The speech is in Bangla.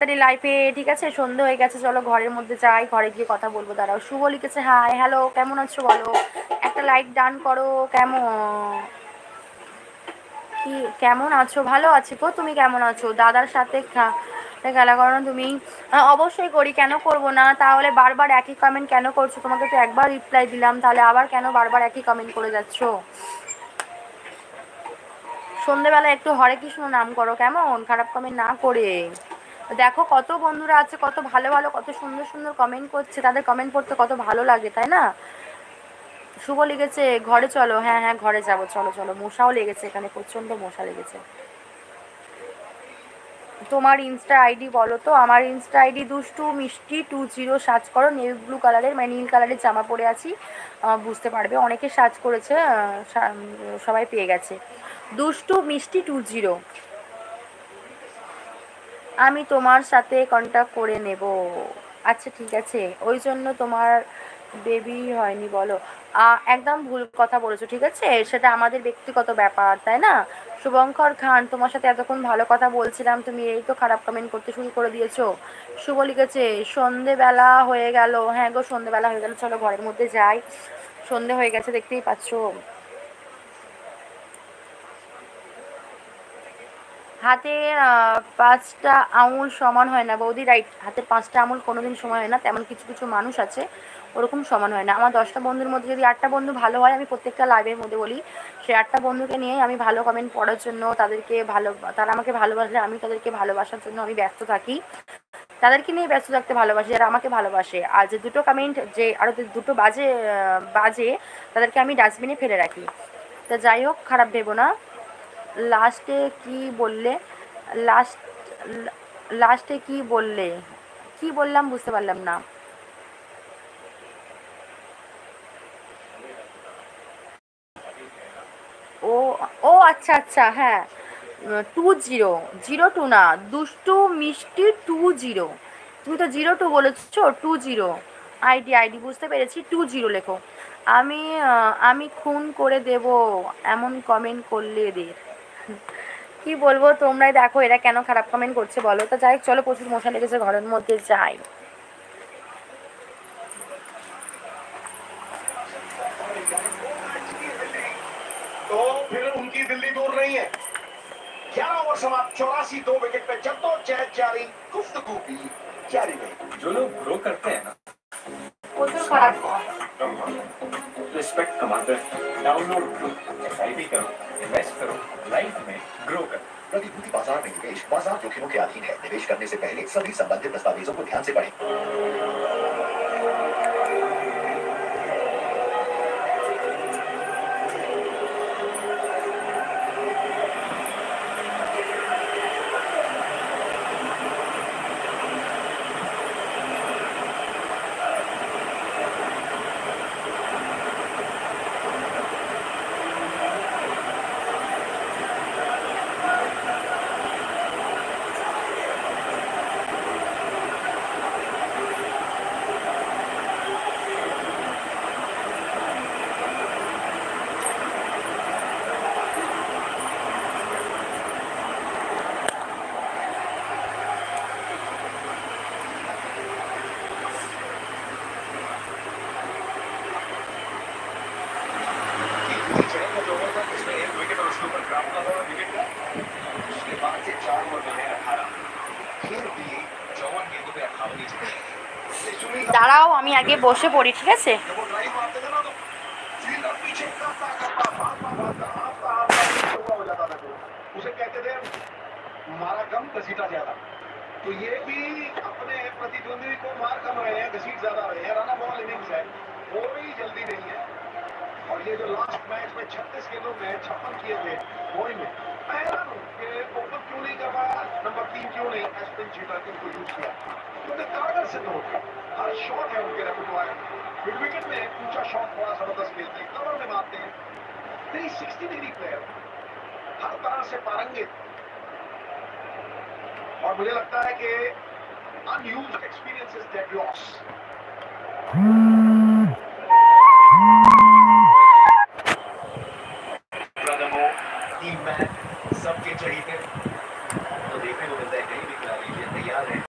তাড়াতাড়ি লাইফে, ঠিক আছে? সন্ধে হয়ে গেছে, চলো ঘরের মধ্যে যাই, ঘরে গিয়ে কথা বলবো। দাঁড়াও, শুভ লিখেছে হাই, হ্যালো, কেমন আছো বলো, একটা লাইক ডান করো। কি কেমন আছো? ভালো আছি গো, তুমি কেমন আছো? দাদার সাথে খেলা করো না তুমি? অবশ্যই করি, কেন করব না? তাহলে বারবার একই কমেন্ট কেন করছো? তোমাকে তো একবার রিপ্লাই দিলাম, তাহলে আবার কেন বারবার একই কমেন্ট করে যাচ্ছ? সন্ধেবেলা একটু হরে কৃষ্ণ নাম করো, কেমন? খারাপ কমেন্ট না করে। দেখো কত বন্ধুরা আছে, কত ভালো ভালো, কত সুন্দর সুন্দর কমেন্ট করছে, তাদের কমেন্ট পড়তে কত ভালো লাগে, তাই না? শুভ লিখেছে ঘরে চলো, হ্যাঁ হ্যাঁ ঘরে যাবো, চলো চলো। মশাও লেগেছে এখানে, প্রচণ্ড মশা লেগেছে। তোমার ইনস্টা আইডি বলো তো? আমার ইনস্টা আইডি দুষ্টু মিষ্টি 20 সার্চ করো, নেভি ব্লু কালারের, মানে নীল কালারের জামা পরে আছি, বুঝতে পারবে। অনেকে সার্চ করেছে, সবাই পেয়ে গেছে। দুষ্টু মিষ্টি 20। আমি তোমার সাথে কন্ট্যাক্ট করে নেব। আচ্ছা ঠিক আছে, ওই জন্য তোমার বেবি হয়নি বলো? একদম ভুল কথা বলেছো, ঠিক আছে? সেটা আমাদের ব্যক্তিগত ব্যাপার, তাই না? শুভঙ্কর খান, তোমার সাথে এতক্ষণ ভালো কথা বলছিলাম, তুমি এই তো খারাপ কমেন্ট করতে শুরু করে দিয়েছো। শুভ লিখেছে সন্ধেবেলা হয়ে গেল। হ্যাঁ গো, সন্ধেবেলা হয়ে গেল, চলো ঘরের মধ্যে যাই, সন্ধে হয়ে গেছে, দেখতেই পাচ্ছো। হাতের 5টা আঙুল সমান হয় না বৌদি, রাইট। হাতের 5টা আঙুল কোনোদিন সমান হয় না, তেমন কিছু কিছু মানুষ আছে ওরকম সমান হয় না। আমার 10টা বন্ধুর মধ্যে যদি 8টা বন্ধু ভালো হয়, আমি প্রত্যেকটা লাইভের মধ্যে বলি, সেই 8টা বন্ধুকে নিয়েই আমি ভালো কমেন্ট পড়ার জন্য, তাদেরকে ভালো, তারা আমাকে ভালোবাসলে আমি তাদেরকে ভালোবাসার জন্য আমি ব্যস্ত থাকি, তাদেরকে নিয়ে ব্যস্ত থাকতে ভালোবাসি যারা আমাকে ভালোবাসে। আর যে দুটো কমেন্ট, যে আরও দুটো বাজে, তাদেরকে আমি ডাস্টবিনে ফেলে রাখি। তা যাই হোক, খারাপ ভেবো না। লাস্টে কি বললে? লাস্ট লাস্টে কি বললে? কি বললাম বুঝতে পারলাম না। ও, ও আচ্ছা আচ্ছা, হ্যাঁ। 20, 02 না, দুষ্টু মিষ্টি 20। তুমি তো 02 বলেছো, 20। আইডি বুঝতে পেরেছি, 20 লেখো। আমি খুন করে দেব এমন কমেন্ট করলে এদের। কি বলবো, তোমরাই দেখো এরা কেন খারাপ কমেন্ট করছে বলো তো। যাই হোক, চলো, প্রচুর মশা লেগেছে, ঘরের মধ্যে যাই। तो फिर उनकी दिल्ली दूर नहीं है। 11 ओवर समाप्त, 84 2 विकेट पे जद्दोजहद जारी, गुफ्तगू भी जारी रही। जो लोग ग्रो करते हैं ना, প্রচুর খারাপ। रिस्पेक्ट कमाते हैं। डाउनलोड ग्रो, एसआईपी करो, इन्वेस्ट करो, लाइफ में ग्रो करो। प्रतिभूति बाजार में निवेश बाजार जोखिमों के अधीन है। निवेश करने से पहले सभी संबंधित दस्तावेजों को ध्यान से पढ़ें। দাঁড়াও, আমি আগে বসে পড়ি, ঠিক আছে? उसे कहते थे मारा कम घसीटा ज्यादा। तो ये भी अपने प्रतिद्वंदी को मार कम रहे हैं, घसीट ज्यादा रहे हैं। रन बॉल इनिंग्स है, कोई जल्दी नहीं है। और ये जो लास्ट मैच में 36 गेंदों में 56 किए थे, वही में मैं हैरान हूँ कि ओपन क्यों नहीं कर पाया, नंबर 3 क्यों नहीं एस्पिन चीटर को यूज किया, क्योंकि कारगर सिद्ध होते हैं। हर शॉट है उनके रेपरटोयर। मिड विकेट में ऊंचा शॉट बड़ा जबरदस्त खेलते हैं, कवर में मारते हैं। 360 डिग्री प्लेयर, हर तरह से पारंगित। और मुझे लगता है कि unused experience is dead loss.